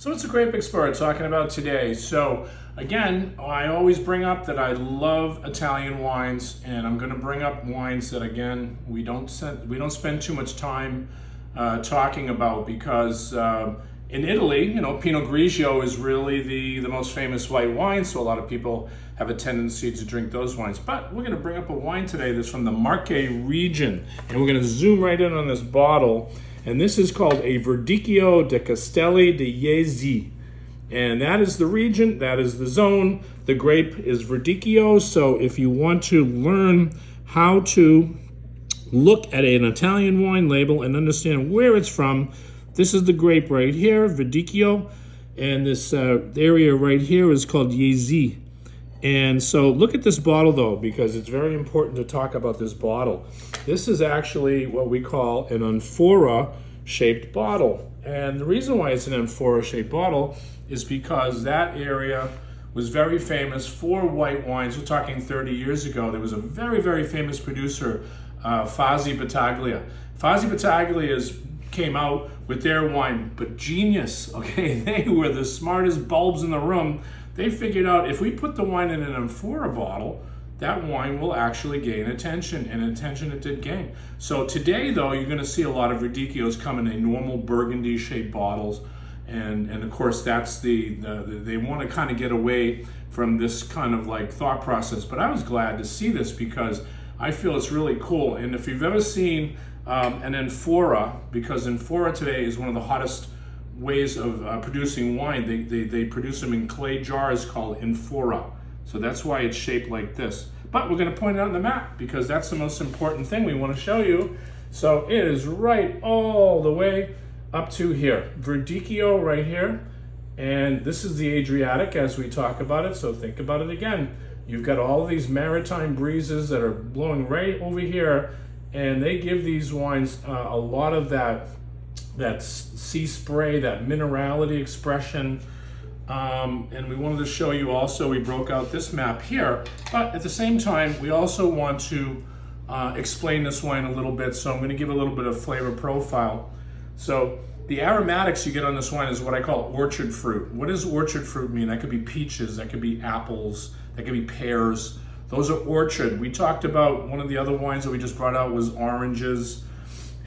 So it's a grape expert talking about today. So again, I always bring up that I love Italian wines, and I'm going to bring up wines that again we don't spend too much time talking about because in Italy, Pinot Grigio is really the most famous white wine. So a lot of people have a tendency to drink those wines. But we're going to bring up a wine today that's from the Marche region, and we're going to zoom right in on this bottle. And this is called a Verdicchio de Castelli di Jesi. And that is the region, that is the zone. The grape is Verdicchio. So if you want to learn how to look at an Italian wine label and understand where it's from, this is the grape right here, Verdicchio. And this area right here is called Jesi. And so look at this bottle though, because it's very important to talk about this bottle. This is actually what we call an amphora shaped bottle. And the reason why it's an amphora shaped bottle is because that area was very famous for white wines. We're talking 30 years ago. There was a very, very famous producer, Fasi Battaglia. Fasi Battaglia's came out with their wine, but genius, okay? They were the smartest bulbs in the room. They figured out if we put the wine in an amphora bottle, that wine will actually gain attention, and attention it did gain. So today, though, you're going to see a lot of Verdicchios come in a normal burgundy-shaped bottles, and of course that's they want to kind of get away from this kind of like thought process. But I was glad to see this because I feel it's really cool. And if you've ever seen an amphora, because amphora today is one of the hottest ways of producing wine. They produce them in clay jars called amphora. So that's why it's shaped like this. But we're going to point it out on the map because that's the most important thing we want to show you. So it is right all the way up to here. Verdicchio right here. And this is the Adriatic as we talk about it. So think about it again. You've got all these maritime breezes that are blowing right over here. And they give these wines a lot of that sea spray, that minerality expression. And we wanted to show you also, we broke out this map here, but at the same time, we also want to explain this wine a little bit. So I'm going to give a little bit of flavor profile. So the aromatics you get on this wine is what I call orchard fruit. What does orchard fruit mean? That could be peaches, that could be apples, that could be pears. Those are orchard. We talked about one of the other wines that we just brought out was oranges.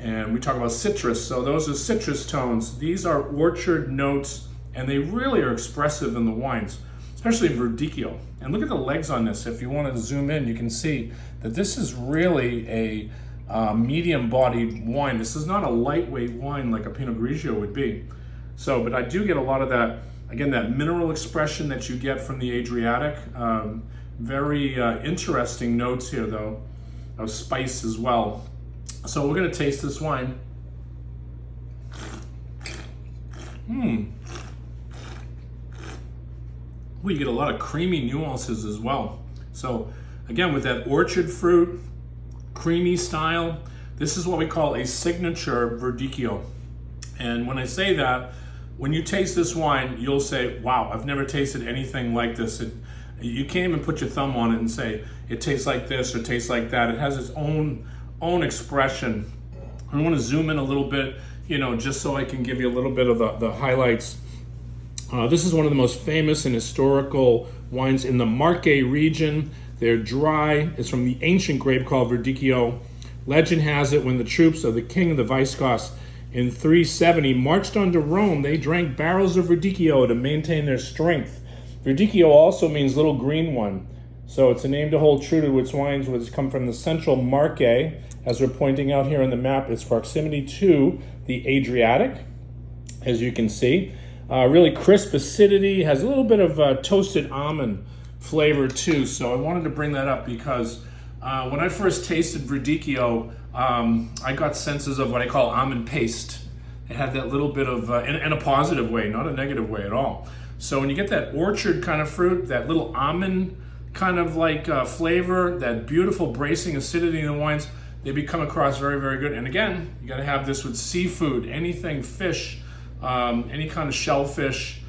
And we talk about citrus, so those are citrus tones. These are orchard notes, and they really are expressive in the wines, especially Verdicchio. And look at the legs on this. If you want to zoom in, you can see that this is really a medium-bodied wine. This is not a lightweight wine like a Pinot Grigio would be. So, but I do get a lot of that, again, that mineral expression that you get from the Adriatic. Very interesting notes here, though, of spice as well. So we're going to taste this wine. Ooh, you get a lot of creamy nuances as well. So again, with that orchard fruit, creamy style, this is what we call a signature Verdicchio. And when I say that, when you taste this wine, you'll say, wow, I've never tasted anything like this. You can't even put your thumb on it and say, it tastes like this or tastes like that. It has its own expression. I want to zoom in a little bit, just so I can give you a little bit of the highlights. This is one of the most famous and historical wines in the Marche region. They're dry. It's from the ancient grape called Verdicchio. Legend has it when the troops of the king of the Visigoths in 370 marched onto Rome, they drank barrels of Verdicchio to maintain their strength. Verdicchio also means little green one. So it's a name to hold true to its wines, which come from the central Marche, as we're pointing out here on the map, its proximity to the Adriatic, as you can see. Really crisp acidity, has a little bit of toasted almond flavor too. So I wanted to bring that up because when I first tasted Verdicchio, I got senses of what I call almond paste. It had that little bit of, in a positive way, not a negative way at all. So when you get that orchard kind of fruit, that little almond kind of like flavor, that beautiful bracing acidity in the wines, they become across very, very good. And again, you got to have this with seafood, anything fish, any kind of shellfish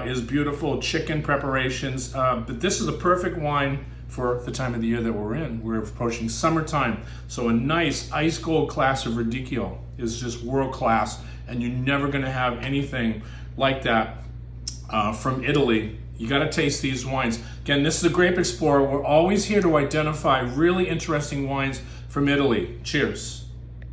is beautiful, chicken preparations. But this is a perfect wine for the time of the year that we're in. We're approaching summertime. So a nice ice cold glass of Verdicchio is just world class, and you're never gonna have anything like that from Italy. You got to taste these wines. Again, this is a Grape Explorer. We're always here to identify really interesting wines from Italy. Cheers.